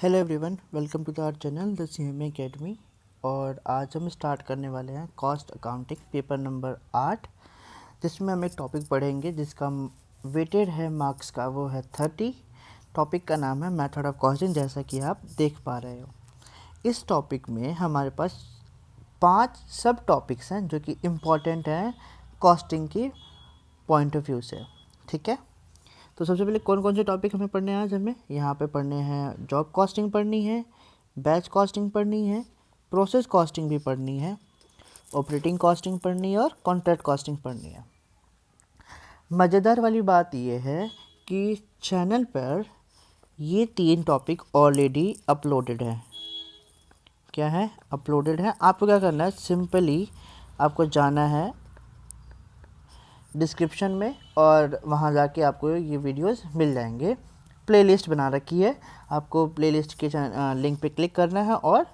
Hello everyone, welcome to the our channel the CMA academy. और आज हम start करने वाले हैं कॉस्ट अकाउंटिंग पेपर नंबर 8, जिसमें हम एक टॉपिक पढ़ेंगे जिसका वेटेड है मार्क्स का, वो है 30। टॉपिक का नाम है मेथड ऑफ कॉस्टिंग, जैसा कि आप देख पा रहे हो। इस टॉपिक में हमारे पास 5 सब टॉपिक्स हैं जो कि इम्पॉर्टेंट हैं कॉस्टिंग की पॉइंट ऑफ व्यू से। ठीक है, तो सबसे पहले कौन कौन से टॉपिक हमें पढ़ने हैं आज हमें यहाँ पे पढ़ने हैं। जॉब कॉस्टिंग पढ़नी है, बैच कॉस्टिंग पढ़नी है, प्रोसेस कॉस्टिंग भी पढ़नी है, ऑपरेटिंग कॉस्टिंग पढ़नी है और कॉन्ट्रैक्ट कॉस्टिंग पढ़नी है। मज़ेदार वाली बात यह है कि चैनल पर ये 3 टॉपिक ऑलरेडी अपलोडेड हैं। क्या है? अपलोडेड है। आपको क्या करना है, सिंपली आपको जाना है डिस्क्रिप्शन में और वहाँ जाके आपको ये वीडियोस मिल जाएंगे। प्लेलिस्ट बना रखी है, आपको प्लेलिस्ट के लिंक पे क्लिक करना है और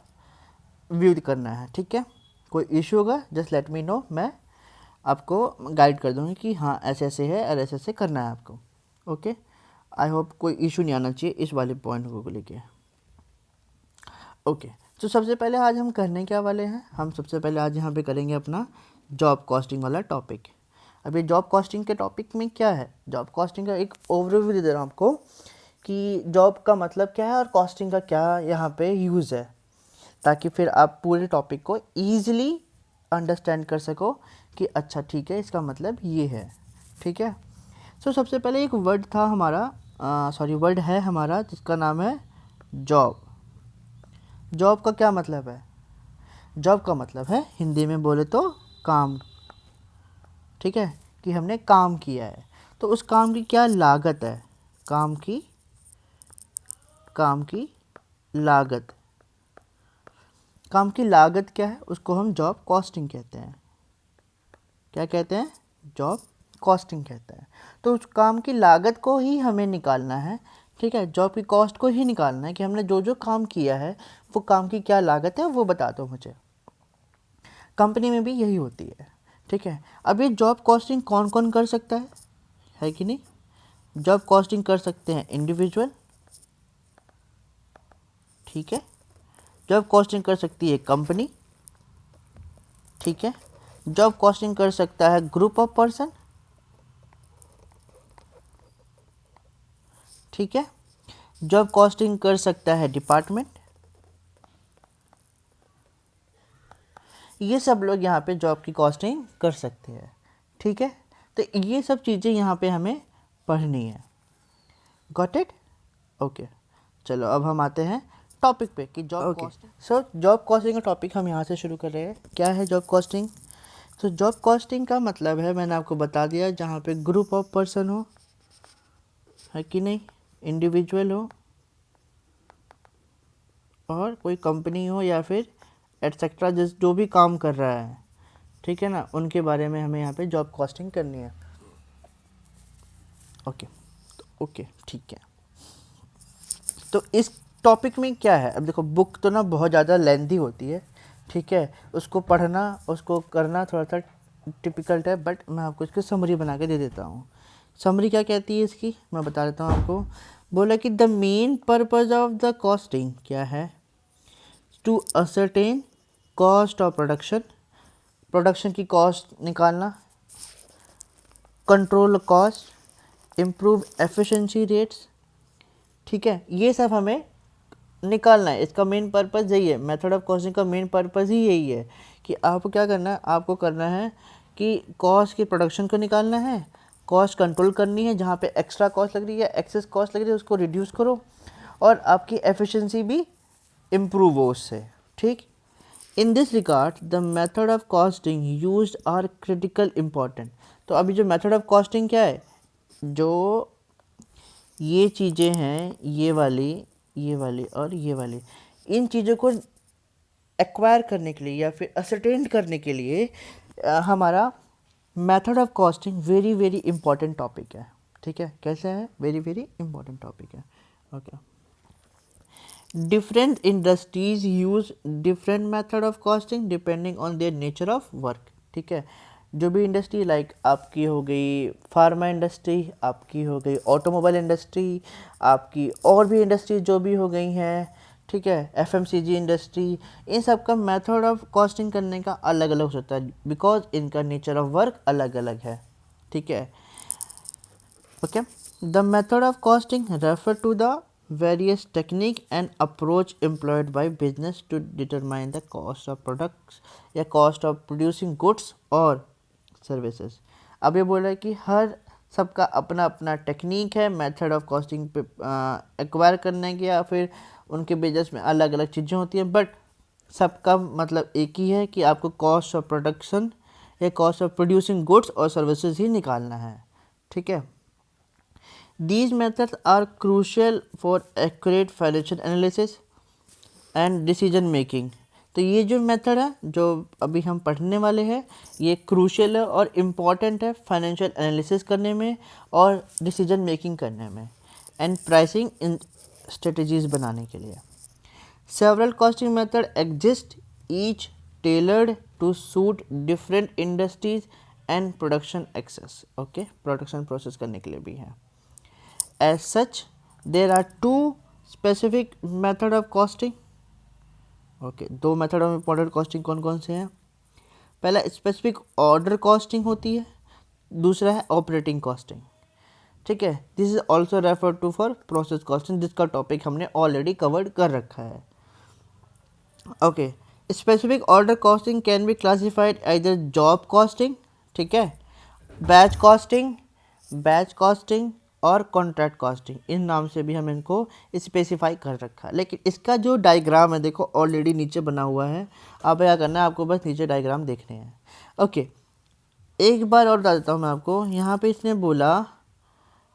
व्यू करना है। ठीक है, कोई इशू होगा जस्ट लेट मी नो, मैं आपको गाइड कर दूँगी कि हाँ ऐसे ऐसे है और ऐसे ऐसे करना है आपको। ओके, आई होप कोई इशू नहीं आना चाहिए इस वाले पॉइंट को लेके। ओके, तो सबसे पहले आज हम करने क्या वाले हैं, हम सबसे पहले आज यहाँ पे करेंगे अपना जॉब कॉस्टिंग वाला टॉपिक। अभी जॉब कॉस्टिंग के टॉपिक में क्या है, जॉब कॉस्टिंग का एक ओवरव्यू दे रहा हूँ आपको कि जॉब का मतलब क्या है और कॉस्टिंग का क्या यहाँ पे यूज़ है, ताकि फिर आप पूरे टॉपिक को ईजिली अंडरस्टैंड कर सको कि अच्छा ठीक है इसका मतलब ये है। ठीक है, सो सबसे पहले एक वर्ड था हमारा, वर्ड है हमारा जिसका नाम है जॉब। जॉब का क्या मतलब है? जॉब का मतलब है हिंदी में बोले तो काम। ठीक है, कि हमने काम किया है तो उस काम की क्या लागत है, काम की लागत। काम की लागत क्या है, उसको हम जॉब कॉस्टिंग कहते हैं। क्या कहते हैं? जॉब कॉस्टिंग कहते हैं। तो उस काम की लागत को ही हमें निकालना है। ठीक है, जॉब की कॉस्ट को ही निकालना है कि हमने जो जो काम किया है वो काम की क्या लागत है वो बता दो मुझे। कंपनी में भी यही होती है। ठीक है, अब ये जॉब कॉस्टिंग कौन कौन कर सकता है कि नहीं? जॉब कॉस्टिंग कर सकते हैं इंडिविजुअल। ठीक है, जॉब कॉस्टिंग कर सकती है कंपनी। ठीक है, जॉब कॉस्टिंग कर सकता है ग्रुप ऑफ पर्सन। ठीक है, जॉब कॉस्टिंग कर सकता है डिपार्टमेंट। ये सब लोग यहाँ पे जॉब की कॉस्टिंग कर सकते हैं। ठीक है, तो ये सब चीज़ें यहाँ पे हमें पढ़नी है। Got it? ओके, चलो अब हम आते हैं टॉपिक पे कि job costing. So job costing का टॉपिक हम यहाँ से शुरू कर रहे हैं। क्या है जॉब कॉस्टिंग? तो जॉब कॉस्टिंग का मतलब है, मैंने आपको बता दिया, जहाँ पे ग्रुप ऑफ पर्सन हो, है कि नहीं, इंडिविजुअल हो और कोई कंपनी हो या फिर एटसेट्रा जो भी काम कर रहा है, ठीक है ना, उनके बारे में हमें यहाँ पे जॉब कॉस्टिंग करनी है। ओके, तो ओके ठीक है। तो इस टॉपिक में क्या है, अब देखो बुक तो ना बहुत ज़्यादा लेंथी होती है। ठीक है, उसको पढ़ना उसको करना थोड़ा सा टिपिकल्ट है, बट मैं आपको इसकी समरी बना के दे देता हूँ। समरी क्या कहती है इसकी, मैं बता देता हूँ आपको। बोला कि the main purpose of the costing क्या है, to ascertain cost of production, production की कॉस्ट निकालना, control cost, improve efficiency rates. ठीक है, ये सब हमें निकालना है। इसका मेन पर्पज़ यही है, मेथड ऑफ कॉस्टिंग का मेन पर्पज़ ही यही है कि आपको क्या करना है, आपको करना है कि कॉस्ट की प्रोडक्शन को निकालना है, कॉस्ट कंट्रोल करनी है, जहाँ पे एक्स्ट्रा कॉस्ट लग रही है, एक्सेस कॉस्ट लग रही है, उसको रिड्यूस करो और आपकी एफिशिएंसी भी इम्प्रूव हो उससे। ठीक, in this regard the method of costing used are critical important. तो अभी जो मेथड ऑफ कॉस्टिंग क्या है, जो ये चीज़ें हैं, ये वाली और ये वाली, इन चीज़ों को एक्वायर करने के लिए या फिर असरटेन करने के लिए हमारा method of costing very very important topic है। ठीक है, कैसे है, वेरी वेरी इंपॉर्टेंट टॉपिक है। Okay, different industries use different method of costing depending on their nature of work. ठीक है, जो भी इंडस्ट्री, लाइक आपकी हो गई फार्मा इंडस्ट्री, आपकी हो गई ऑटोमोबाइल इंडस्ट्री, आपकी और भी इंडस्ट्री जो भी हो गई हैं, ठीक है, एफएमसीजी इंडस्ट्री, इन सब का मेथड ऑफ कॉस्टिंग करने का अलग अलग होता है, बिकॉज इनका नेचर ऑफ वर्क अलग अलग है। ठीक है, okay. The method of costing refer to the various technique and approach employed by business to determine the cost of products या कॉस्ट ऑफ प्रोड्यूसिंग गुड्स और सर्विसेज। अब ये बोल रहा है कि हर सबका अपना अपना टेक्निक है मेथड ऑफ कॉस्टिंग पे एक्वायर करने की, या फिर उनके बिजनेस में अलग अलग चीज़ें होती हैं, बट सबका मतलब एक ही है कि आपको कॉस्ट ऑफ प्रोडक्शन या कॉस्ट ऑफ प्रोड्यूसिंग गुड्स और सर्विसेज ही निकालना है। ठीक है, these methods are crucial for accurate financial analysis and decision making. तो ये जो मेथड है जो अभी हम पढ़ने वाले हैं, ये क्रूशियल है और इम्पॉर्टेंट है फाइनेंशियल एनालिसिस करने में और डिसीजन मेकिंग करने में एंड प्राइसिंग इन स्ट्रेटजीज बनाने के लिए। Several costing method exist, each tailored to suit different industries and production access. Okay, production process करने के लिए भी है। As such there are two specific method of costing. Okay, दो मेथड ऑफ इम्पोर्टेंट कॉस्टिंग कौन कौन से हैं? पहला स्पेसिफिक ऑर्डर कॉस्टिंग होती है, दूसरा है ऑपरेटिंग कॉस्टिंग। ठीक है, this is also refer to for process costing, जिसका टॉपिक हमने ऑलरेडी कवर्ड कर रखा है। Okay, specific order costing can be classified as job costing, ठीक है, बैच कॉस्टिंग और कॉन्ट्रैक्ट कॉस्टिंग, इन नाम से भी हम इनको स्पेसिफाई कर रखा है। लेकिन इसका जो डायग्राम है देखो ऑलरेडी नीचे बना हुआ है, अब क्या करना है आपको, बस नीचे डायग्राम देखने हैं। ओके, एक बार और बता देता हूँ मैं आपको, यहाँ पे इसने बोला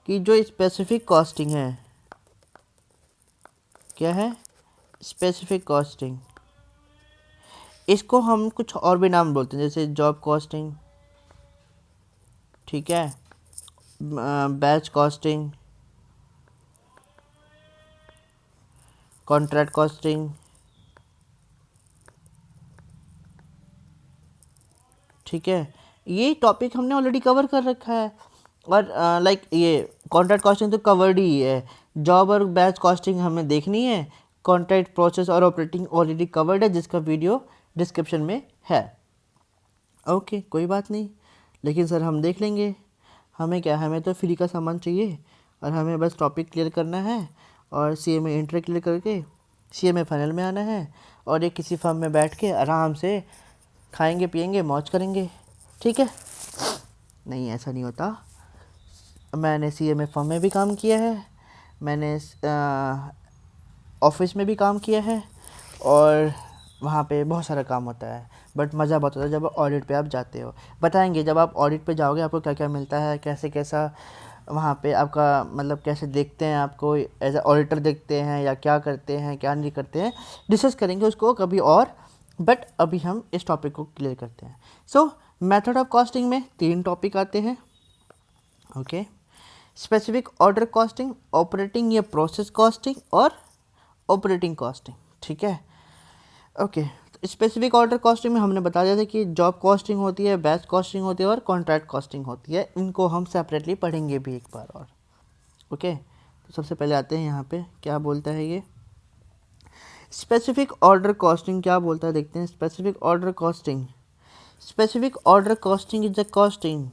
कि जो स्पेसिफिक कॉस्टिंग है, क्या है स्पेसिफिक कॉस्टिंग, इसको हम कुछ और भी नाम बोलते हैं, जैसे जॉब कॉस्टिंग, ठीक है, बैच कॉस्टिंग, कॉन्ट्रैक्ट कॉस्टिंग, ठीक है। ये टॉपिक हमने ऑलरेडी कवर कर रखा है, और लाइक ये कॉन्ट्रैक्ट कॉस्टिंग तो कवर्ड ही है, जॉब और बैच कॉस्टिंग हमें देखनी है, कॉन्ट्रैक्ट प्रोसेस और ऑपरेटिंग ऑलरेडी कवर्ड है, जिसका वीडियो डिस्क्रिप्शन में है। ओके, कोई बात नहीं, लेकिन सर हम देख लेंगे, हमें क्या, हमें तो फ्री का सामान चाहिए और हमें बस टॉपिक क्लियर करना है और सीएमए इंटर क्लियर करके सीएमए फाइनल में आना है, और एक किसी फर्म में बैठ के आराम से खाएंगे पिएंगे मौज करेंगे। ठीक है, नहीं ऐसा नहीं होता। मैंने सीएमए फर्म में भी काम किया है, मैंने ऑफिस में भी काम किया है, और वहाँ पे बहुत सारा काम होता है, बट मज़ा बहुत होता है जब ऑडिट पे आप जाते हो। बताएंगे जब आप ऑडिट पे जाओगे आपको क्या क्या मिलता है, कैसे कैसा वहाँ पे आपका मतलब कैसे देखते हैं आपको, एज ए ऑडिटर देखते हैं या क्या करते हैं क्या नहीं करते हैं, डिस्कस करेंगे उसको कभी और, बट अभी हम इस टॉपिक को क्लियर करते हैं। सो मेथड ऑफ कॉस्टिंग में 3 टॉपिक आते हैं। Okay, specific order costing, operating या प्रोसेस कॉस्टिंग और ऑपरेटिंग कॉस्टिंग। ठीक है, ओके, स्पेसिफिक ऑर्डर कॉस्टिंग में हमने बता दिया था कि जॉब कॉस्टिंग होती है, बैच कॉस्टिंग होती है और कॉन्ट्रैक्ट कॉस्टिंग होती है। इनको हम सेपरेटली पढ़ेंगे भी एक बार और। ओके, तो सबसे पहले आते हैं यहाँ पे क्या बोलता है ये स्पेसिफिक ऑर्डर कॉस्टिंग, क्या बोलता है देखते हैं। Specific order costing, specific order costing is the costing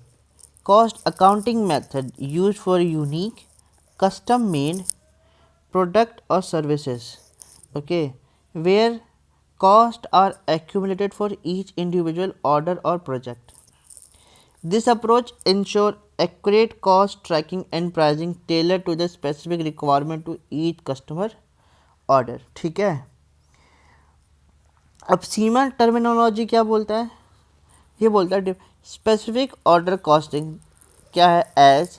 cost accounting method used for unique custom made product or services, okay, where costs are accumulated for each individual order or project. This approach ensure accurate cost tracking and pricing tailored to the specific requirement to each customer order. ठीक है, अब सीमा terminology क्या बोलता है, ये बोलता है specific order costing क्या है, as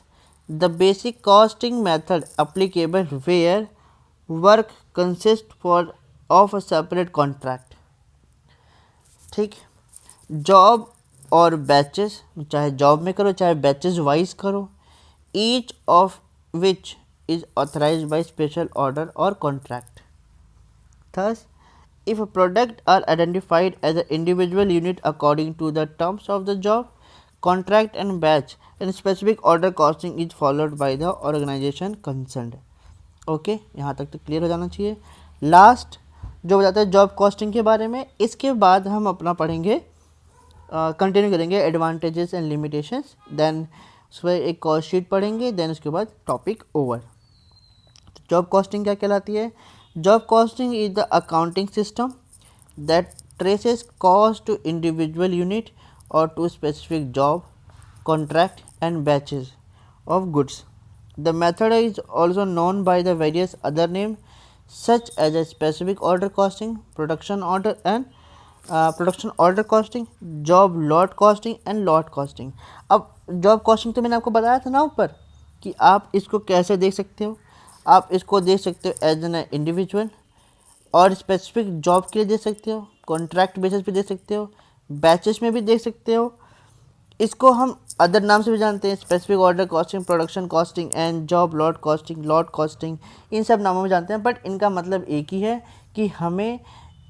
the basic costing method applicable where work consist for of a separate contract. ठीक, जॉब और बैचेस, चाहे जॉब में करो चाहे बैचेस वाइज करो, each of which is authorise by special order और contract. Thus if a product are identified as an individual unit according to the terms of the job, contract and batch, and specific order costing is followed by the organization concerned. Okay, यहाँ तक तो clear हो जाना चाहिए। Last जो बताता है job costing के बारे में। इसके बाद हम अपना पढ़ेंगे, कंटिन्यू करेंगे एडवांटेजेस एंड लिमिटेशंस, देन उसमें एक कॉस्ट शीट पढ़ेंगे, देन उसके बाद टॉपिक ओवर। जॉब कॉस्टिंग क्या कहलाती है? Job costing is the accounting system that traces cost to individual unit or to specific job, contract and batches of goods. The method is also known by the various other names such as a specific order costing, production order costing, job lot costing and lot costing. अब job costing तो मैंने आपको बताया था ना ऊपर कि आप इसको कैसे देख सकते हो। आप इसको देख सकते हो एज एन इंडिविजुअल, और स्पेसिफिक जॉब के लिए दे सकते हो, कॉन्ट्रैक्ट बेसिस पे दे सकते हो, बैचेस में भी दे सकते हो। इसको हम अदर नाम से भी जानते हैं, specific order costing, production costing and job lot costing, इन सब नामों में जानते हैं। बट इनका मतलब एक ही है कि हमें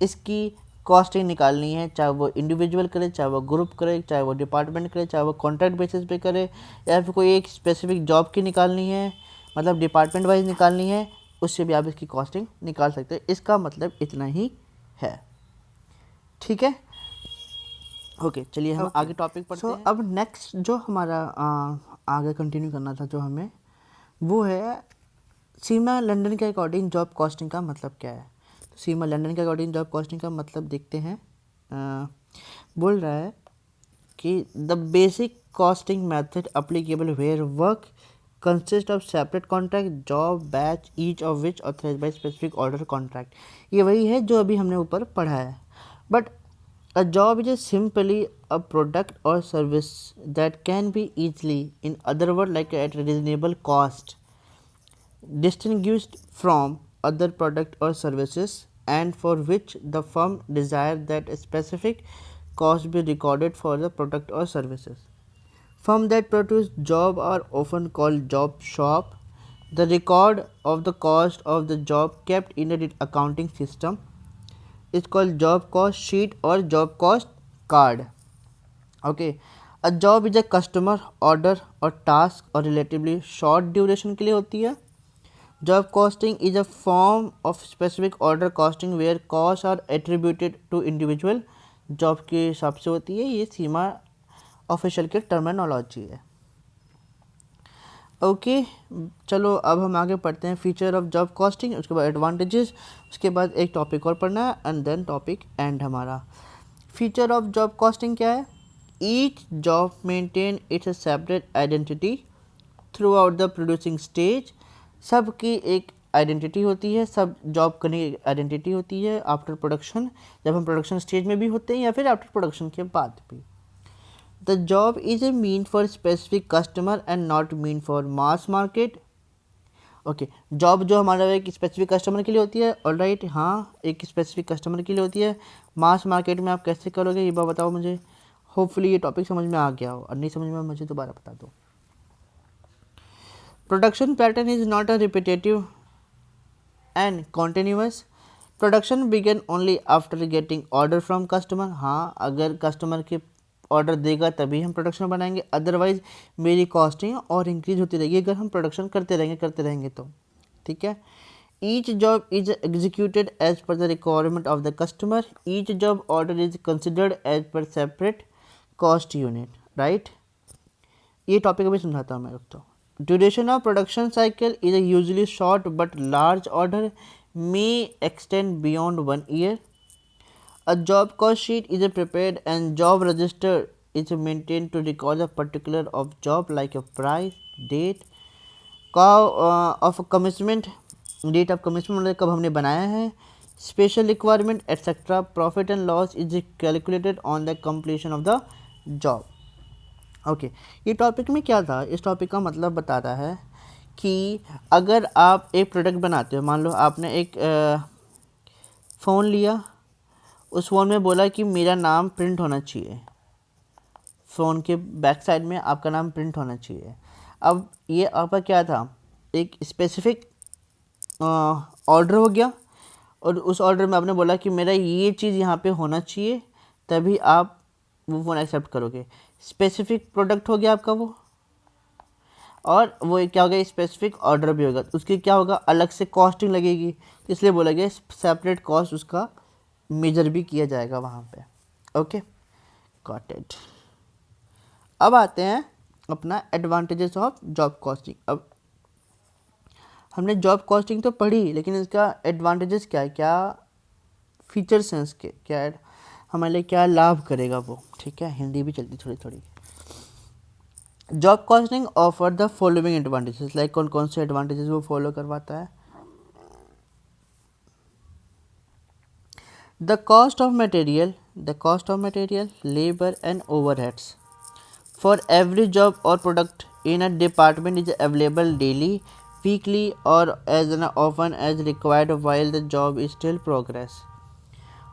इसकी कॉस्टिंग निकालनी है, चाहे वो इंडिविजुअल करे, चाहे वो ग्रुप करे, चाहे वो डिपार्टमेंट करे, चाहे वो कॉन्ट्रैक्ट बेसिस पे करे, या फिर कोई एक स्पेसिफिक जॉब की निकालनी है, मतलब डिपार्टमेंट वाइज निकालनी है, उससे भी आप इसकी कॉस्टिंग निकाल सकते हैं। इसका मतलब इतना ही है, ठीक है। ओके, चलिए हम आगे टॉपिक पढ़ते हैं। अब नेक्स्ट जो हमारा आगे कंटिन्यू करना था जो हमें, वो है सीमा लंदन के अकॉर्डिंग जॉब कॉस्टिंग का मतलब क्या है। तो सीमा लंदन के अकॉर्डिंग जॉब कॉस्टिंग का मतलब देखते हैं। बोल रहा है कि the basic costing method applicable where work consist of separate contract, job, batch, each of which authorised by specific order contract. ये वही है जो अभी हमने ऊपर पढ़ा है। But a job is simply a product or service that can be easily, in other words, like at a reasonable cost, distinguished from other product or services, and for which the firm desire that a specific cost be recorded for the product or services. Firms that produce job are often called job shop. The record of the cost of the job kept in a accounting system is called job cost sheet or job cost card. Okay, a job is a customer order or task or relatively short duration के लिए होती है। Job costing is a form of specific order costing where costs are attributed to individual job के हिसाब से होती है। ये सीमा ऑफिशियल की टर्मिनोलॉजी है। ओके, चलो अब हम आगे पढ़ते हैं फीचर ऑफ जॉब कॉस्टिंग, उसके बाद एडवांटेजेस, उसके बाद एक टॉपिक और पढ़ना है एंड देन टॉपिक एंड हमारा। फीचर ऑफ जॉब कॉस्टिंग क्या है? Each job maintain its separate identity through out the producing stage. सबकी एक आइडेंटिटी होती है, सब जॉब करने की आइडेंटिटी होती है आफ्टर प्रोडक्शन, जब हम प्रोडक्शन स्टेज में भी होते हैं या फिर आफ्टर प्रोडक्शन के बाद भी। The job is a mean for specific customer and not mean for mass market. Okay, job जो हमारा एक स्पेसिफिक कस्टमर के लिए होती है, ऑलराइट, हाँ, एक स्पेसिफिक कस्टमर के लिए होती है। मास मार्केट में आप कैसे करोगे ये बात बताओ मुझे। होपफुली ये टॉपिक समझ में आ गया हो, और नहीं समझ में मुझे दोबारा बता दो। Production pattern is not a repetitive and continuous. Production begin only after getting order from customer. हाँ, अगर कस्टमर के ऑर्डर देगा तभी हम प्रोडक्शन बनाएंगे, अदरवाइज मेरी कॉस्टिंग और इंक्रीज होती रहेगी अगर हम प्रोडक्शन करते रहेंगे तो, ठीक है। Each job is executed as per the requirement of the customer. Each job order is considered as per separate cost unit, right. ये टॉपिक अभी समझाता हूँ मैं तो। Duration of production cycle is usually short but large order may extend beyond 1 year. A job cost sheet is prepared and job register is maintained to record a particular of job like a price, date of commencement, date of commencement मतलब कब हमने बनाया है, special requirement etc. Profit and loss is calculated on the completion of the job. Okay, ये topic में क्या था? इस टॉपिक का मतलब बताता है कि अगर आप एक प्रोडक्ट बनाते हो, मान लो आपने एक फ़ोन लिया, उस फ़ोन में बोला कि मेरा नाम प्रिंट होना चाहिए, फ़ोन के बैक साइड में आपका नाम प्रिंट होना चाहिए। अब ये आपका क्या था? एक स्पेसिफिक ऑर्डर हो गया, और उस ऑर्डर में आपने बोला कि मेरा ये चीज़ यहाँ पे होना चाहिए, तभी आप वो फ़ोन एक्सेप्ट करोगे। स्पेसिफिक प्रोडक्ट हो गया आपका वो। और वो क्या होगा, स्पेसिफिक ऑर्डर भी होगा, तो उसकी क्या होगा, अलग से कॉस्टिंग लगेगी, इसलिए बोला गया सेपरेट कॉस्ट उसका मेजर भी किया जाएगा वहाँ पे। Okay, got it. अब आते हैं अपना एडवांटेजेस ऑफ जॉब कॉस्टिंग। अब हमने जॉब कॉस्टिंग तो पढ़ी, लेकिन इसका एडवांटेजेस क्या है, क्या फीचर्स हैं इसके, क्या हमारे लिए क्या लाभ करेगा वो। ठीक है, हिंदी भी चलती थोड़ी थोड़ी। Job costing offer the following advantages, like कौन कौन से एडवांटेजेस वो फॉलो करवाता है। The cost of material, labour and overheads for every job और product in a department is available daily, weekly or as often as required while the job is still progress.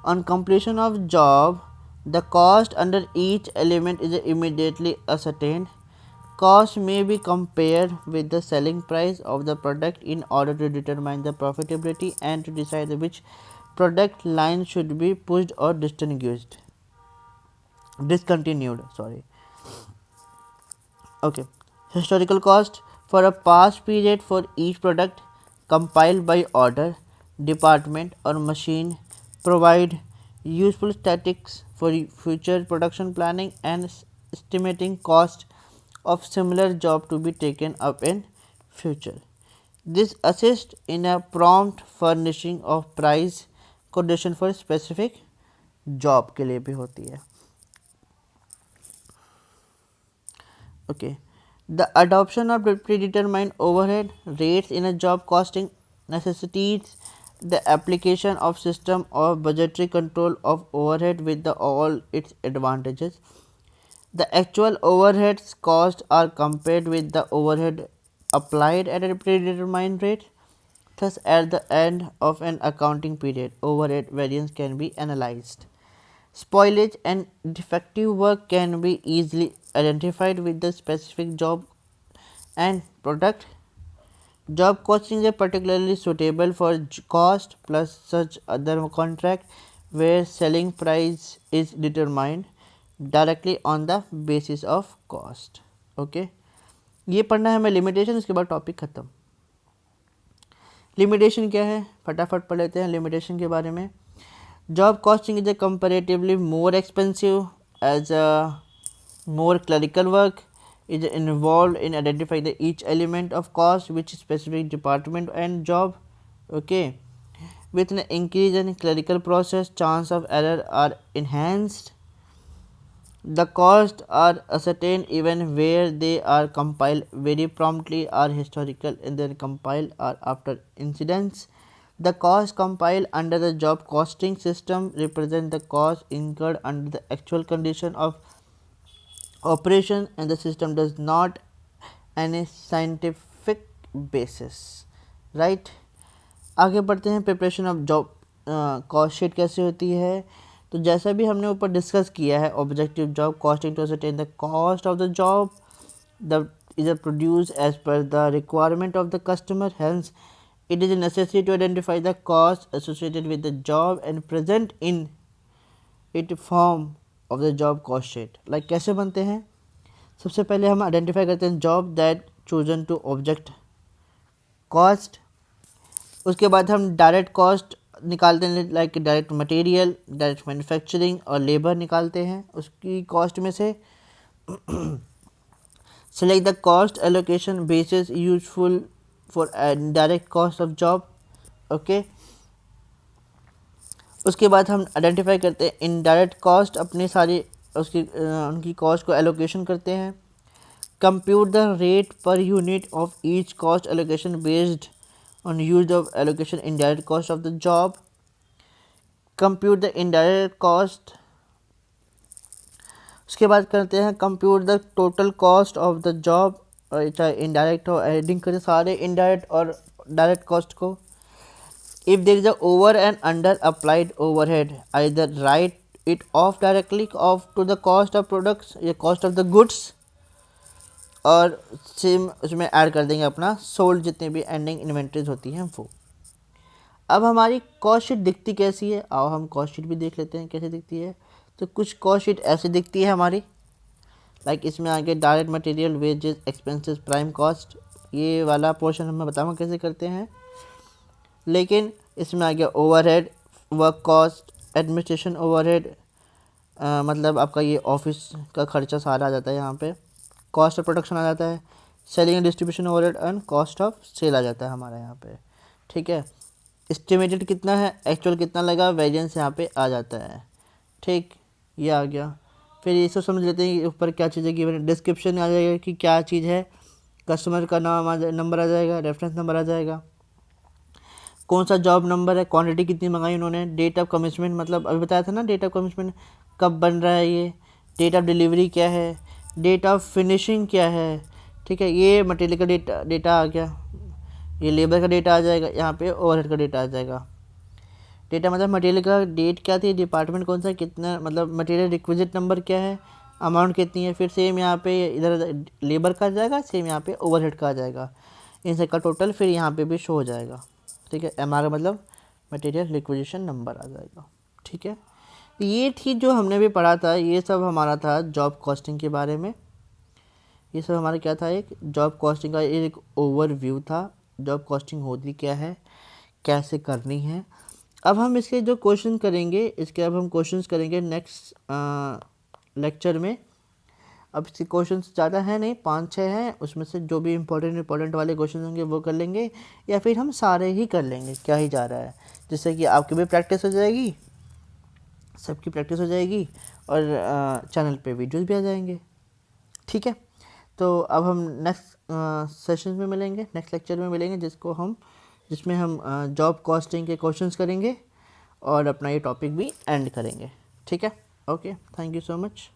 On completion of job, the cost under each element is immediately ascertained. Cost may be compared with the selling price of the product in order to determine the profitability and to decide which product line should be pushed or discontinued. Okay. Historical cost for a past period for each product compiled by order, department or machine provide useful statistics for future production planning and estimating cost of similar job to be taken up in future. This assists in a prompt furnishing of price quotation for specific job के लिए भी होती है. Okay. The adoption of predetermined overhead rates in a job costing necessitates the application of system of budgetary control of overhead with all its advantages. The actual overheads cost are compared with the overhead applied at a predetermined rate. Thus, at the end of an accounting period, overhead variance can be analyzed. Spoilage and defective work can be easily identified with the specific job and product. Job costing is particularly suitable for cost plus such other contract where selling price is determined directly on the basis of cost. Okay, ये पढ़ना है हमें limitation, उसके बाद topic खत्म। Limitation क्या है, फटाफट पढ़ लेते हैं लिमिटेशन के बारे में। Job costing is a comparatively more expensive as a more clerical work is involved in identifying the each element of cost which specific department and job. Okay, with an increase in clerical process, chance of error are enhanced. The costs are ascertained even where they are compiled very promptly or historical and then compiled or after incidents. The cost compiled under the job costing system represent the cost incurred under the actual condition of operation and the system does not any scientific basis. Right. आगे बढ़ते हैं। Preparation of job cost sheet कैसे होती है, तो जैसा भी हमने ऊपर डिस्कस किया है, objective job costing to ascertain the cost of the job the is produce as per the requirement of the customer, hence it is necessary to identify the costs associated with the job and present in it form of the job cost sheet. Like कैसे बनते हैं, सबसे पहले हम identify करते हैं job that chosen to object cost, उसके बाद हम डायरेक्ट कॉस्ट निकालते हैं, like direct material, direct manufacturing और लेबर निकालते हैं उसकी कॉस्ट में से। Select the cost allocation basis useful for direct cost of job. Okay, उसके बाद हम आइडेंटिफाई करते हैं इनडायरेक्ट कॉस्ट, अपने सारी उसकी उनकी कॉस्ट को एलोकेशन करते हैं। Compute the rate per unit of each cost allocation based on use of allocation indirect cost of the job. Compute the indirect cost, उसके बाद करते हैं compute the total cost of the job, चाहे indirect हो, adding करें सारे indirect और direct cost को। If there is a over and under applied overhead, either write it off directly off to the cost of products या cost of the goods, और same उसमें add कर देंगे अपना सोल्ड जितने भी एंडिंग इन्वेंट्रीज होती हैं वो। अब हमारी कॉस्ट शीट दिखती कैसी है, आओ हम कॉस्ट शीट भी देख लेते हैं कैसे दिखती है। तो कुछ कॉस्ट शीट ऐसे दिखती है हमारी, लाइक इसमें आगे direct material, wages, expenses, prime cost, ये वाला पोर्शन मैं बताऊँगा कैसे करते हैं। लेकिन इसमें आ गया overhead, work cost, administration overhead, मतलब आपका ये ऑफिस का खर्चा सारा आ जाता है यहाँ पे। कॉस्ट ऑफ प्रोडक्शन आ जाता है, selling and distribution overhead and cost of sale आ जाता है हमारा यहाँ पे। ठीक है, एस्टिमेटेड कितना है, एक्चुअल कितना लगा, वेरिएंस यहाँ पे आ जाता है। ठीक, ये आ गया। फिर इसको समझ लेते हैं कि ऊपर क्या चीज़ है गिवन, डिस्क्रिप्शन आ जाएगा कि क्या चीज़ है, कस्टमर का नाम नंबर आ जाएगा, रेफरेंस नंबर आ जाएगा, कौन सा जॉब नंबर है, क्वांटिटी कितनी मंगाई उन्होंने, डेट ऑफ कमिटमेंट, मतलब अभी बताया था ना डेट ऑफ कमिटमेंट कब बन रहा है ये, डेट ऑफ डिलीवरी क्या है, डेट ऑफ फिनिशिंग क्या है। ठीक है, ये मटेरियल का डेटा आ गया, ये लेबर का डेटा आ जाएगा, यहाँ पे ओवरहेड का डेटा आ जाएगा। डेटा मतलब मटेरियल का डेट क्या थी, डिपार्टमेंट कौन सा, कितना, मतलब मटेरियल रिक्विजिट नंबर क्या है, अमाउंट कितनी है। फिर सेम यहाँ पे इधर लेबर का आ जाएगा, सेम यहाँ पे ओवरहेड का आ जाएगा, इन सब का टोटल फिर यहाँ पे भी शो हो जाएगा। ठीक है, MR मतलब मटेरियल रिक्विजिशन नंबर आ जाएगा। ठीक है, ये थी जो हमने भी पढ़ा था, ये सब हमारा था जॉब कॉस्टिंग के बारे में। ये सब हमारा क्या था, एक जॉब कॉस्टिंग का एक ओवरव्यू था, जॉब कॉस्टिंग होती क्या है, कैसे करनी है। अब हम इसके जो क्वेश्चन करेंगे, इसके अब हम क्वेश्चंस करेंगे नेक्स्ट लेक्चर में। अब इसके क्वेश्चन ज़्यादा है नहीं, 5-6 हैं, उसमें से जो भी इंपॉर्टेंट वाले क्वेश्चन होंगे वो कर लेंगे, या फिर हम सारे ही कर लेंगे, क्या ही जा रहा है, जिससे कि आपकी भी प्रैक्टिस हो जाएगी, सबकी प्रैक्टिस हो जाएगी, और चैनल पे वीडियोस भी आ जाएंगे। ठीक है, तो अब हम नेक्स्ट सेशन में मिलेंगे, नेक्स्ट लेक्चर में मिलेंगे, जिसमें हम जॉब कॉस्टिंग के क्वेश्चंस करेंगे और अपना ये टॉपिक भी एंड करेंगे। ठीक है, okay, thank you so much.